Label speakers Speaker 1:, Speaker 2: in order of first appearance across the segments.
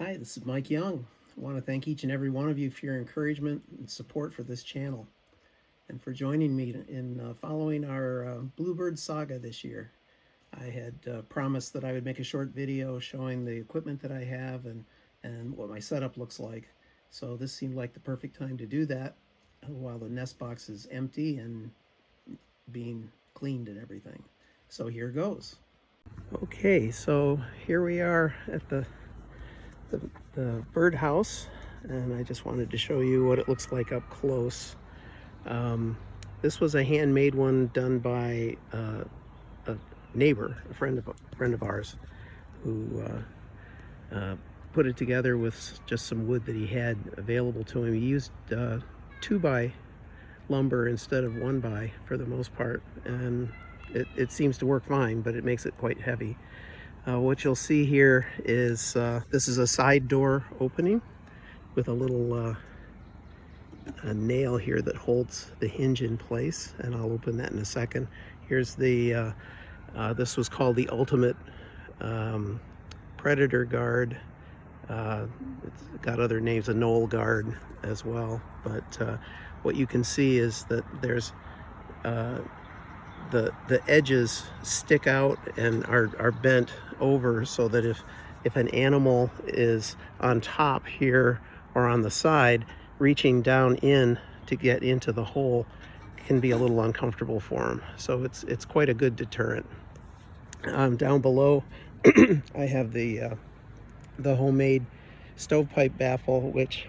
Speaker 1: Hi, this is Mike Young. I want to thank each and every one of you for your encouragement and support for this channel and for joining me in following our Bluebird saga this year. I had promised that I would make a short video showing the equipment that I have and what my setup looks like. So this seemed like the perfect time to do that while the Nestbox is empty and being cleaned and everything. So here goes. Okay, so here we are at the birdhouse, and I just wanted to show you what it looks like up close. This was a handmade one done by a neighbor, a friend of ours, who put it together with just some wood that he had available to him. He used 2x lumber instead of 1x for the most part, and it seems to work fine, but it makes it quite heavy. What you'll see here is this is a side door opening with a little a nail here that holds the hinge in place, and I'll open that in a second. Here's the this was called the Ultimate Predator Guard. It's got other names, a knoll guard as well, but what you can see is that there's the edges stick out and are bent over, so that if an animal is on top here or on the side reaching down in to get into the hole, can be a little uncomfortable for them. So it's quite a good deterrent. Down below I have the homemade stovepipe baffle, which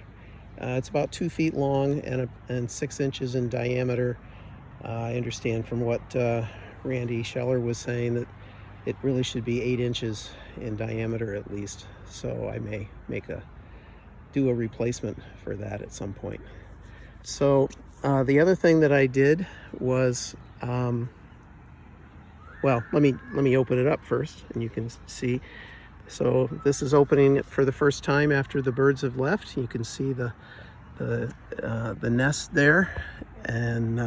Speaker 1: it's about 2 feet long and 6 inches in diameter. I understand from what Randy Scheller was saying that it really should be 8 inches in diameter at least. So I may do a replacement for that at some point. So the other thing that I did was, well, let me open it up first, and you can see. So this is opening it for the first time after the birds have left. You can see the nest there, and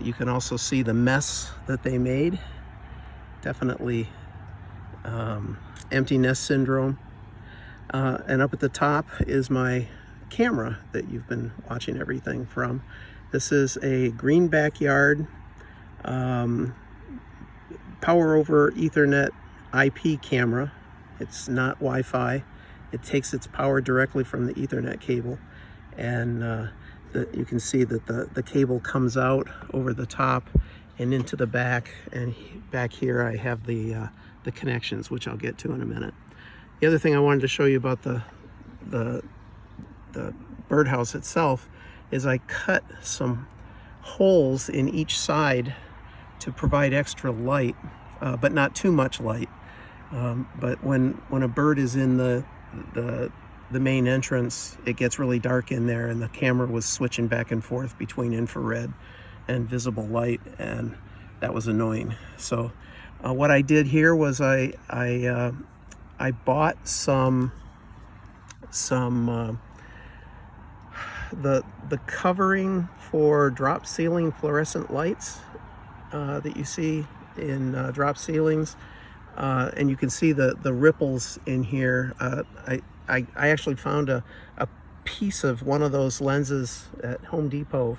Speaker 1: you can also see the mess that they made. Definitely empty nest syndrome. And up at the top is my camera that you've been watching everything from. This is a green backyard power over Ethernet IP camera. It's not Wi-Fi. It takes its power directly from the Ethernet cable, and you can see that the cable comes out over the top and into the back, and back here I have the connections, which I'll get to in a minute. The other thing I wanted to show you about the birdhouse itself is I cut some holes in each side to provide extra light, but not too much light. But when a bird is in the main entrance, it gets really dark in there, and the camera was switching back and forth between infrared and visible light, and that was annoying. So what I did here was I bought some the covering for drop ceiling fluorescent lights that you see in drop ceilings, and you can see the ripples in here. I actually found a piece of one of those lenses at Home Depot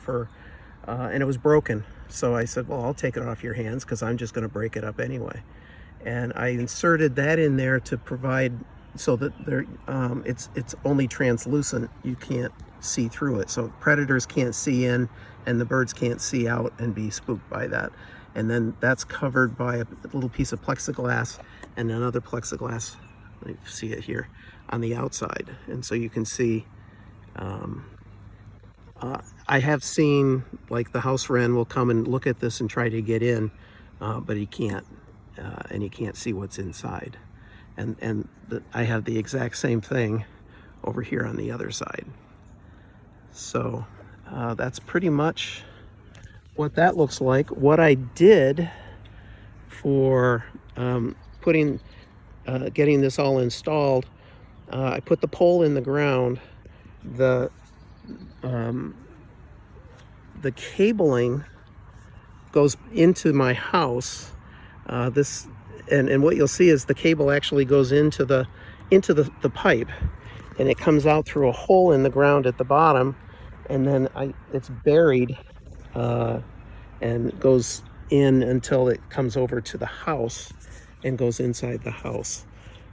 Speaker 1: and it was broken. So I said, well, I'll take it off your hands because I'm just going to break it up anyway. And I inserted that in there to provide so that it's only translucent. You can't see through it. So predators can't see in and the birds can't see out and be spooked by that. And then that's covered by a little piece of plexiglass and another plexiglass. You see it here on the outside. And so you can see, I have seen, like, the house wren will come and look at this and try to get in, but he can't, and he can't see what's inside. And I have the exact same thing over here on the other side. So that's pretty much what that looks like. What I did for getting this all installed, I put the pole in the ground. The cabling goes into my house. This and what you'll see is the cable actually goes into the pipe, and it comes out through a hole in the ground at the bottom, and then it's buried and goes in until it comes over to the house and goes inside the house.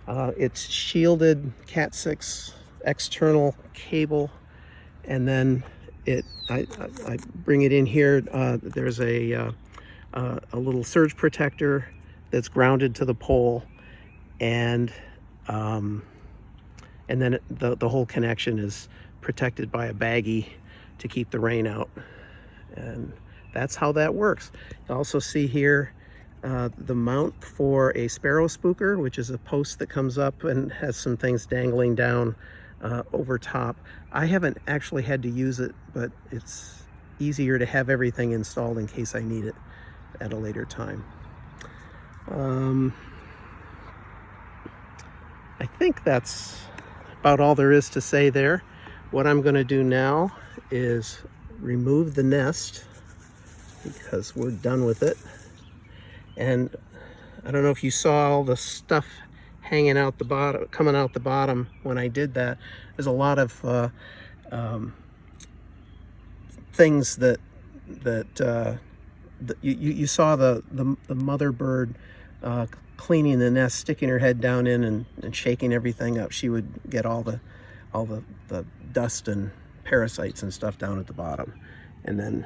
Speaker 1: It's shielded Cat 6 external cable, and then I bring it in here. There's a little surge protector that's grounded to the pole, and then the whole connection is protected by a baggie to keep the rain out, and that's how that works. You also see here the mount for a sparrow spooker, which is a post that comes up and has some things dangling down over top. I haven't actually had to use it, but it's easier to have everything installed in case I need it at a later time. I think that's about all there is to say there. What I'm going to do now is remove the nest, because we're done with it. And I don't know if you saw all the stuff hanging out the bottom, coming out the bottom when I did that. There's a lot of things that you saw the mother bird cleaning the nest, sticking her head down in and shaking everything up. She would get all the dust and parasites and stuff down at the bottom, and then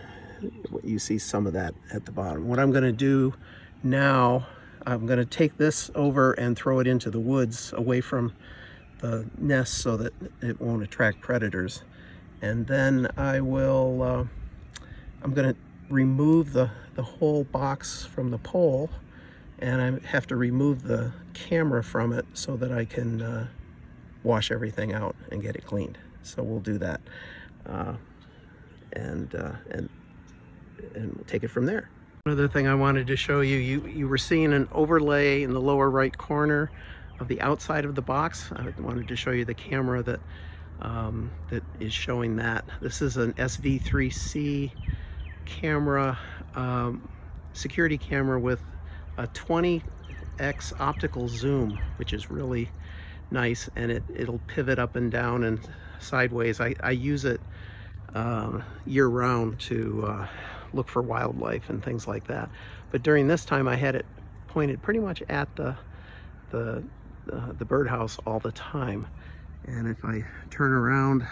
Speaker 1: you see some of that at the bottom. What I'm going to do now, I'm going to take this over and throw it into the woods away from the nest so that it won't attract predators. And then I will I'm going to remove the whole box from the pole, and I have to remove the camera from it so that I can wash everything out and get it cleaned. So we'll do that, and we'll take it from there. Another thing I wanted to show you, you were seeing an overlay in the lower right corner of the outside of the box. I wanted to show you the camera that that is showing that. This is an SV3C camera, security camera with a 20x optical zoom, which is really nice, and it'll pivot up and down and sideways. I use it year-round to look for wildlife and things like that. But during this time, I had it pointed pretty much at the birdhouse all the time. And if I turn around,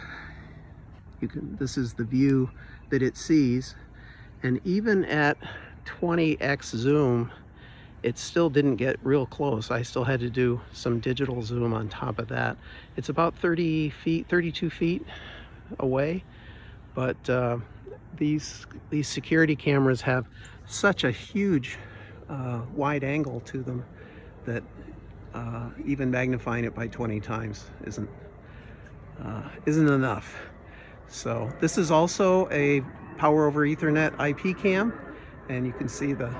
Speaker 1: this is the view that it sees. And even at 20x zoom, it still didn't get real close. I still had to do some digital zoom on top of that. It's about 30 feet, 32 feet away. But these security cameras have such a huge wide angle to them that even magnifying it by 20 times isn't enough. So this is also a power over Ethernet IP cam, and you can see the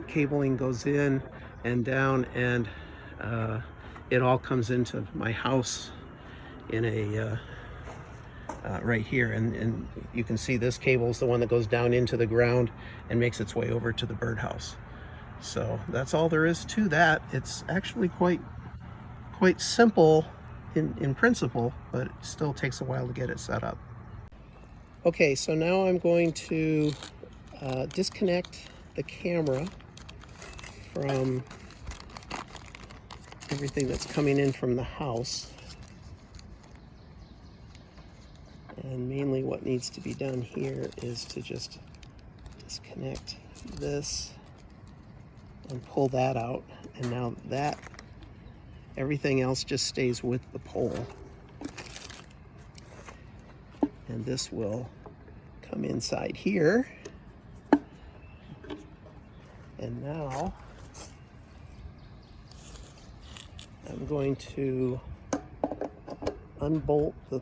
Speaker 1: cabling goes in and down, and it all comes into my house in a right here, and you can see this cable is the one that goes down into the ground and makes its way over to the birdhouse. So that's all there is to that. It's actually quite simple in principle, but it still takes a while to get it set up. Okay, so now I'm going to disconnect the camera from everything that's coming in from the house. And mainly what needs to be done here is to just disconnect this and pull that out. And now that, everything else just stays with the pole. And this will come inside here. And now I'm going to unbolt the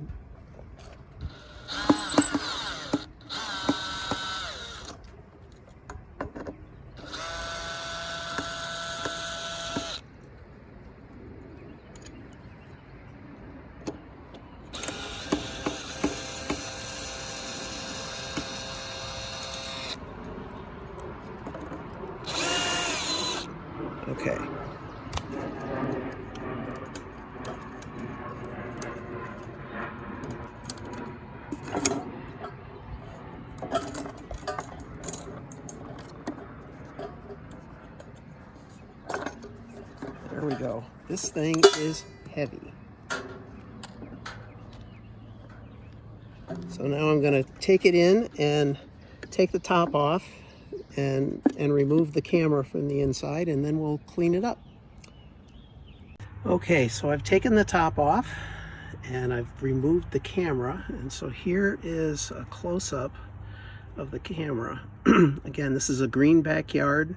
Speaker 1: okay. This thing is heavy. So now I'm going to take it in and take the top off and remove the camera from the inside, and then we'll clean it up. Okay, so I've taken the top off and I've removed the camera, and so here is a close-up of the camera. Again, this is a Green Backyard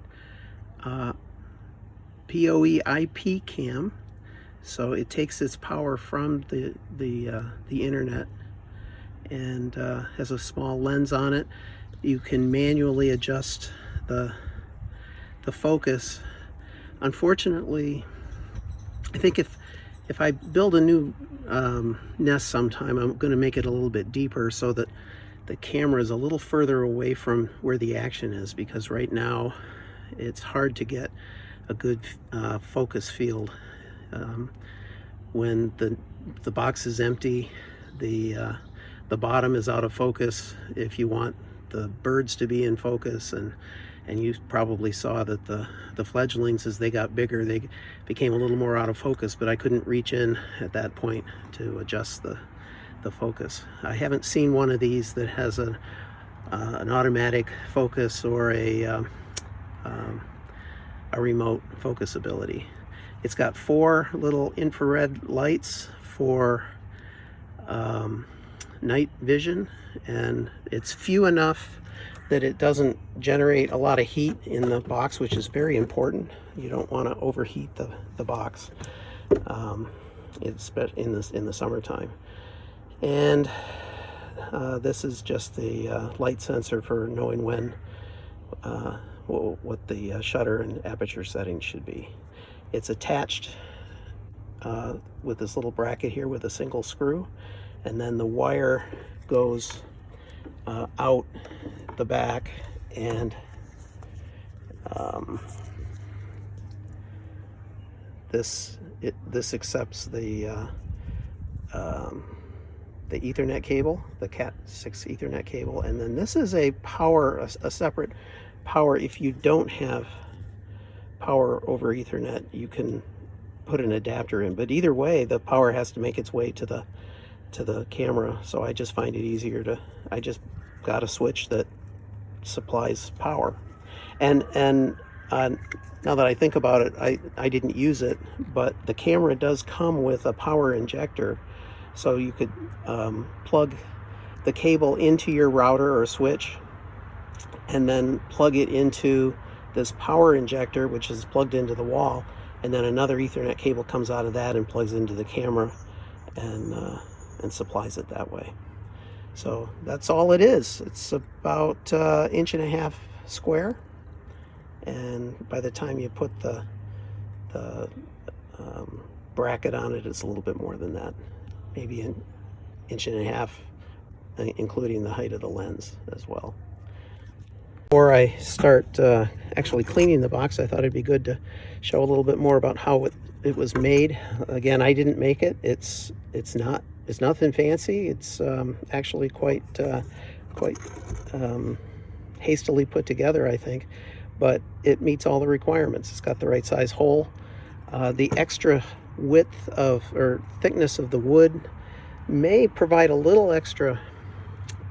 Speaker 1: PoE IP cam, so it takes its power from the internet, and has a small lens on it. You can manually adjust the focus. Unfortunately, I think if I build a new nest sometime, I'm going to make it a little bit deeper so that the camera is a little further away from where the action is, because right now it's hard to get a good focus field. When the box is empty, the bottom is out of focus. If you want the birds to be in focus, and you probably saw that the fledglings, as they got bigger, they became a little more out of focus, but I couldn't reach in at that point to adjust the focus. I haven't seen one of these that has an automatic focus or a remote focus ability. It's got 4 little infrared lights for night vision, and it's few enough that it doesn't generate a lot of heat in the box, which is very important. You don't want to overheat the box. It's in the summertime. And this is just the light sensor for knowing when what the shutter and aperture settings should be. It's attached with this little bracket here with a single screw, and then the wire goes out the back, and this accepts the Ethernet cable, the Cat 6 Ethernet cable, and then this is a separate power. If you don't have power over Ethernet, you can put an adapter in, but either way the power has to make its way to the camera. So I just find it easier I just got a switch that supplies power, and now that I think about it, I didn't use it, but the camera does come with a power injector, so you could plug the cable into your router or switch and then plug it into this power injector, which is plugged into the wall, and then another Ethernet cable comes out of that and plugs into the camera and supplies it that way. So that's all it is. It's about 1.5 inches square, and by the time you put the bracket on it, it's a little bit more than that, maybe 1.5 inches, including the height of the lens as well. Before I start actually cleaning the box, I thought it'd be good to show a little bit more about how it was made. Again, I didn't make it. It's nothing fancy. It's actually quite hastily put together, I think, but it meets all the requirements. It's got the right size hole. The extra width or thickness of the wood may provide a little extra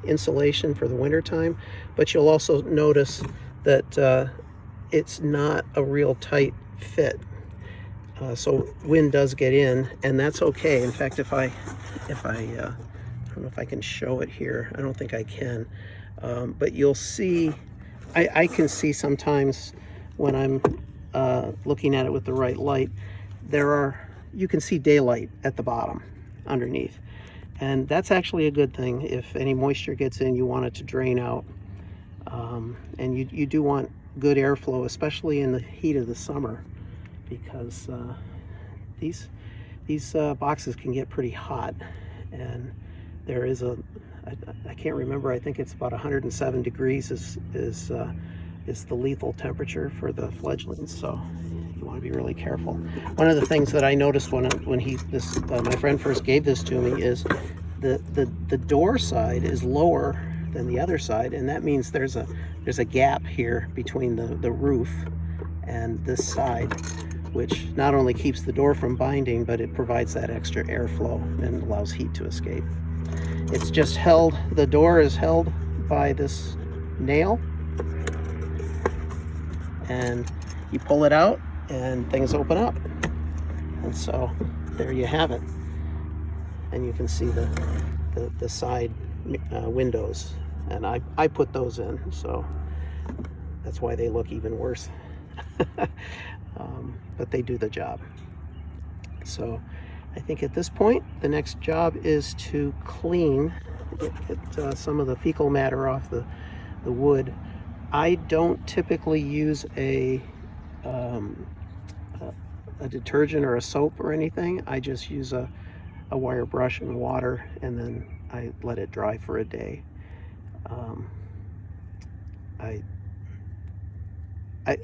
Speaker 1: insulation for the winter time, but you'll also notice that it's not a real tight fit, so wind does get in, and that's okay. In fact, if I don't know if I can show it here. I don't think I can, but you'll see, I can see sometimes when I'm looking at it with the right light, you can see daylight at the bottom underneath. And that's actually a good thing. If any moisture gets in, you want it to drain out. And you do want good airflow, especially in the heat of the summer, because these boxes can get pretty hot. And there is I can't remember, I think it's about 107 degrees is the lethal temperature for the fledglings. So you want to be really careful. One of the things that I noticed when my friend first gave this to me is the door side is lower than the other side, and that means there's a gap here between the roof and this side. which not only keeps the door from binding, but it provides that extra airflow and allows heat to escape. It's just held, the door is held by this nail, and you pull it out and things open up. And so there you have it. And you can see the side windows, and I put those in, so that's why they look even worse. But they do the job. So I think at this point the next job is to clean, get some of the fecal matter off the wood. I don't typically use a detergent or a soap or anything. I just use a wire brush and water, and then I let it dry for a day.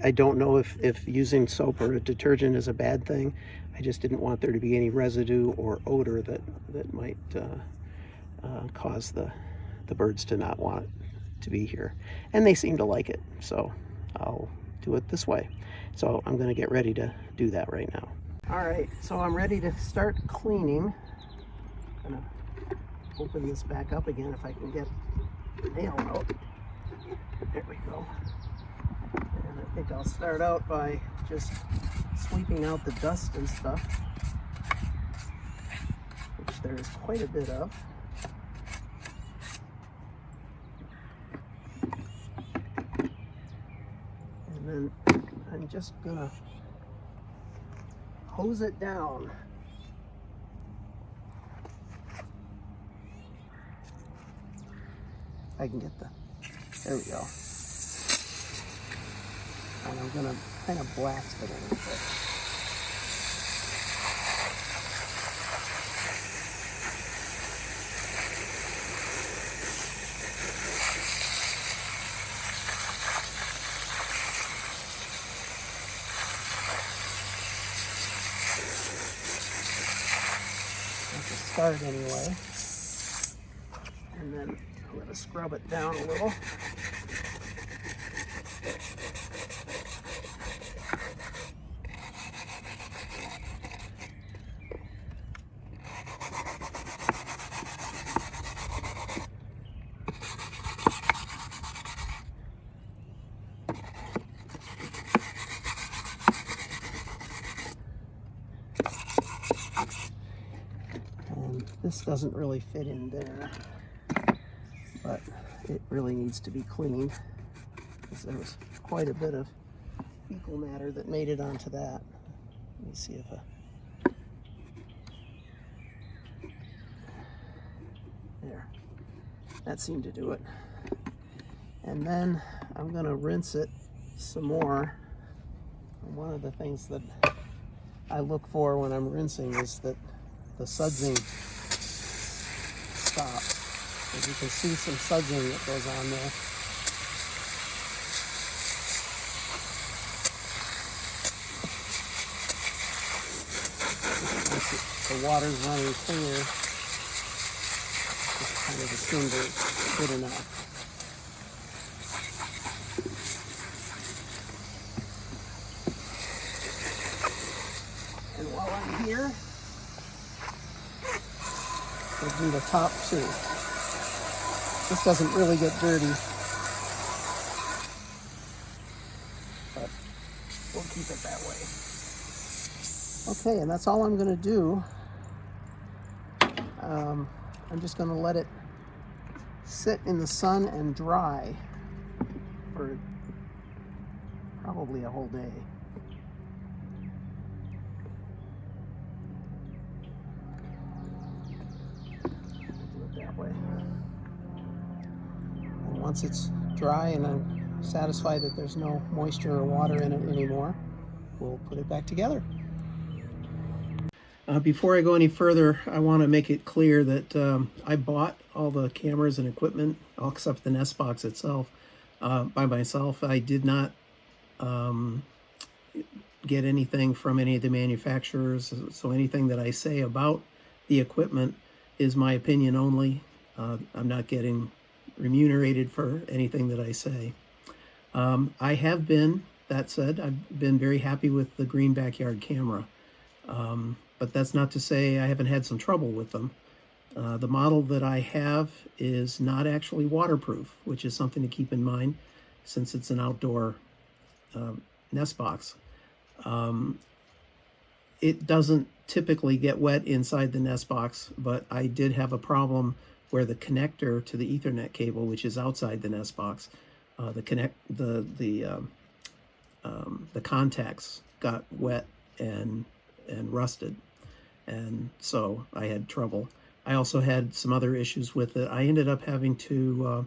Speaker 1: I don't know if using soap or a detergent is a bad thing. I just didn't want there to be any residue or odor that might cause the birds to not want to be here. And they seem to like it, so I'll do it this way. So I'm going to get ready to do that right now. All right, so I'm ready to start cleaning. I'm going to open this back up again if I can get the nail out. There we go. And I think I'll start out by just sweeping out the dust and stuff, which there is quite a bit of. And then I'm just gonna hose it down. I can get there we go. And I'm gonna kind of blast it a little bit. That's a start anyway. And then I'm gonna scrub it down a little. This doesn't really fit in there, but it really needs to be cleaned because there was quite a bit of fecal matter that made it onto that. Let me see if there, that seemed to do it. And then I'm going to rinse it some more. And one of the things that I look for when I'm rinsing is that the sudsing stops. As you can see, some sudsing that goes on there. Once the water's running clear, just kind of assume that it's good enough. And while I'm here, we'll do the top too. This doesn't really get dirty, but we'll keep it that way. Okay, and that's all I'm going to do. I'm just going to let it sit in the sun and dry for probably a whole day. Way. And once it's dry and I'm satisfied that there's no moisture or water in it anymore, we'll put it back together. Before I go any further, I want to make it clear that I bought all the cameras and equipment, all except the Nestbox itself, by myself. I did not get anything from any of the manufacturers, so anything that I say about the equipment is my opinion only. I'm not getting remunerated for anything that I say. I have been that said, I've been very happy with the Green Backyard camera. But that's not to say I haven't had some trouble with them. The model that I have is not actually waterproof, which is something to keep in mind since it's an outdoor Nestbox. It doesn't typically get wet inside the Nestbox, but I did have a problem where the connector to the Ethernet cable, which is outside the Nestbox, the contacts got wet and rusted, and so I had trouble. I also had some other issues with it. I ended up having to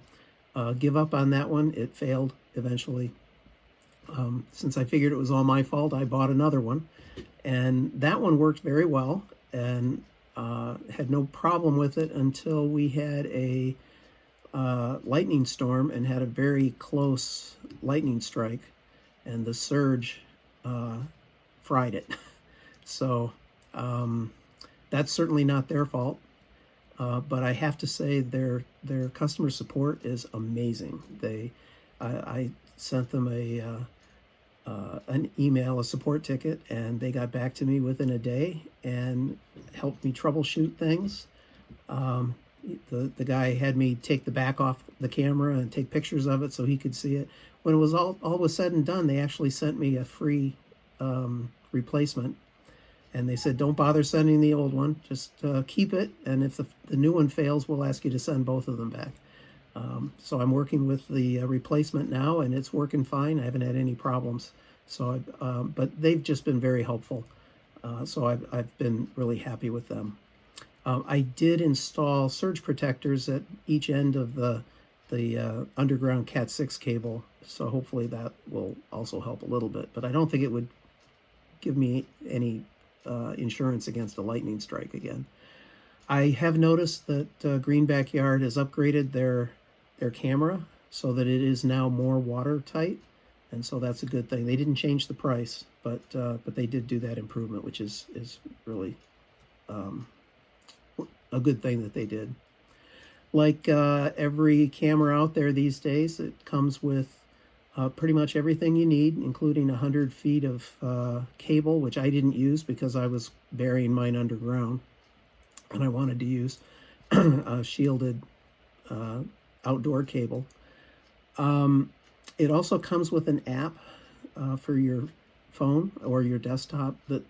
Speaker 1: give up on that one. It failed eventually. Since I figured it was all my fault, I bought another one, and that one worked very well and had no problem with it until we had a lightning storm and had a very close lightning strike, and the surge fried it. So that's certainly not their fault, but I have to say their customer support is amazing. I sent them an email, a support ticket, and they got back to me within a day and helped me troubleshoot things. The guy had me take the back off the camera and take pictures of it so he could see it. When it was all was said and done, they actually sent me a free replacement, and they said, don't bother sending the old one, just keep it, and if the new one fails, we'll ask you to send both of them back. So I'm working with the replacement now, and it's working fine. I haven't had any problems. So, but they've just been very helpful. So I've been really happy with them. I did install surge protectors at each end of the underground Cat 6 cable, so hopefully that will also help a little bit. But I don't think it would give me any insurance against a lightning strike again. I have noticed that Green Backyard has upgraded their camera so that it is now more watertight, and so that's a good thing. They didn't change the price, but they did do that improvement, which is really a good thing that they did. Like every camera out there these days, it comes with pretty much everything you need, including 100 feet of cable, which I didn't use because I was burying mine underground, and I wanted to use a shielded outdoor cable. It also comes with an app for your phone or your desktop that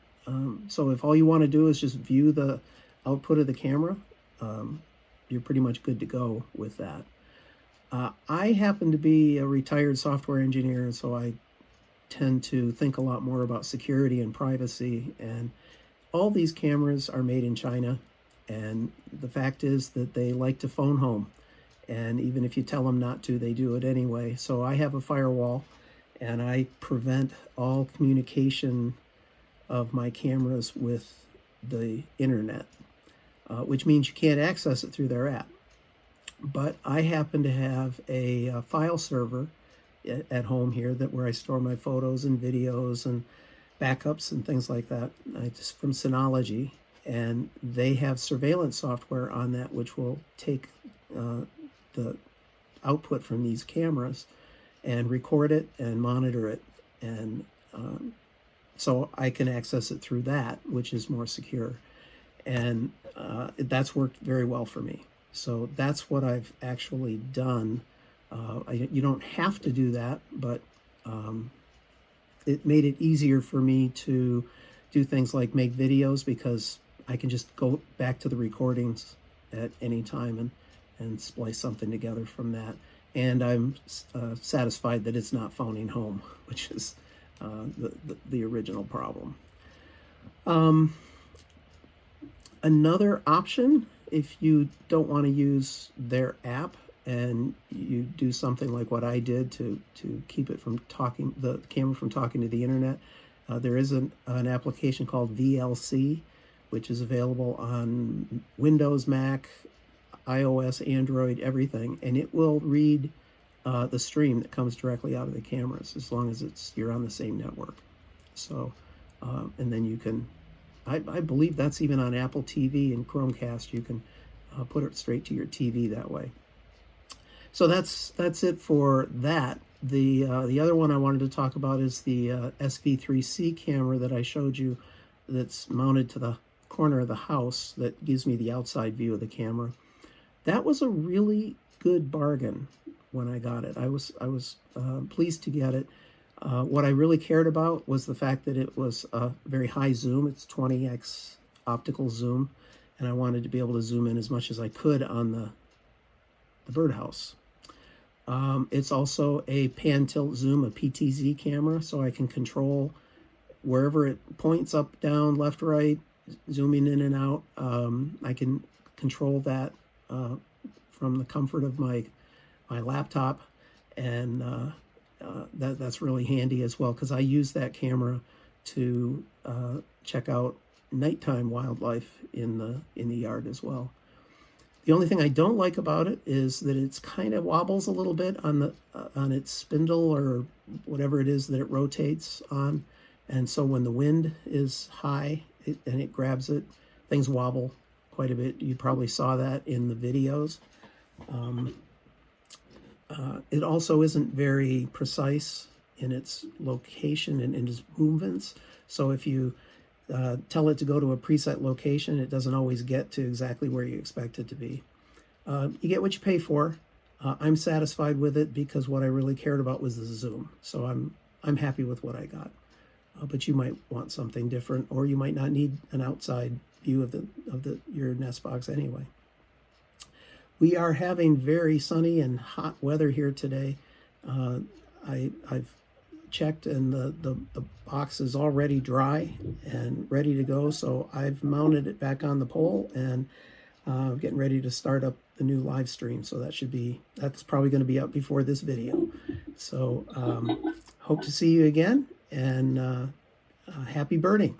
Speaker 1: so if all you want to do is just view the output of the camera, you're pretty much good to go with that. I happen to be a retired software engineer, and so I tend to think a lot more about security and privacy, and all these cameras are made in China, and the fact is that they like to phone home, and even if you tell them not to, they do it anyway. So I have a firewall, and I prevent all communication of my cameras with the internet, which means you can't access it through their app. But I happen to have a file server at home here where I store my photos and videos and backups and things like that. It's from Synology, and they have surveillance software on that which will take the output from these cameras and record it and monitor it, and so I can access it through that, which is more secure, and that's worked very well for me. So that's what I've actually done. You don't have to do that, but it made it easier for me to do things like make videos, because I can just go back to the recordings at any time and splice something together from that. And I'm satisfied that it's not phoning home, which is the original problem. Another option, if you don't want to use their app and you do something like what I did to keep it from the camera from talking to the internet, there is an application called VLC, which is available on Windows, Mac, iOS, Android, everything, and it will read the stream that comes directly out of the cameras as long as you're on the same network. So, and then you can, I believe that's even on Apple TV and Chromecast. You can put it straight to your TV that way. So that's it for that. The other one I wanted to talk about is the SV3C camera that I showed you, that's mounted to the corner of the house, that gives me the outside view of the camera. That was a really good bargain when I got it. I was pleased to get it. What I really cared about was the fact that it was a very high zoom. It's 20x optical zoom, and I wanted to be able to zoom in as much as I could on the birdhouse. It's also a pan tilt zoom, a PTZ camera, so I can control wherever it points, up, down, left, right, zooming in and out. I can control that from the comfort of my laptop, and that's really handy as well, because I use that camera to check out nighttime wildlife in the yard as well. The only thing I don't like about it is that it's kind of wobbles a little bit on its spindle, or whatever it is that it rotates on, and so when the wind is high and it grabs it, things wobble quite a bit. You probably saw that in the videos. It also isn't very precise in its location and in its movements. So if you tell it to go to a preset location, it doesn't always get to exactly where you expect it to be. You get what you pay for. I'm satisfied with it because what I really cared about was the zoom. So I'm happy with what I got. But you might want something different, or you might not need an outside view of your Nestbox anyway. We are having very sunny and hot weather here today. I've checked, and the box is already dry and ready to go, so I've mounted it back on the pole, and getting ready to start up the new live stream. So that's probably going to be up before this video. So hope to see you again, and happy birding.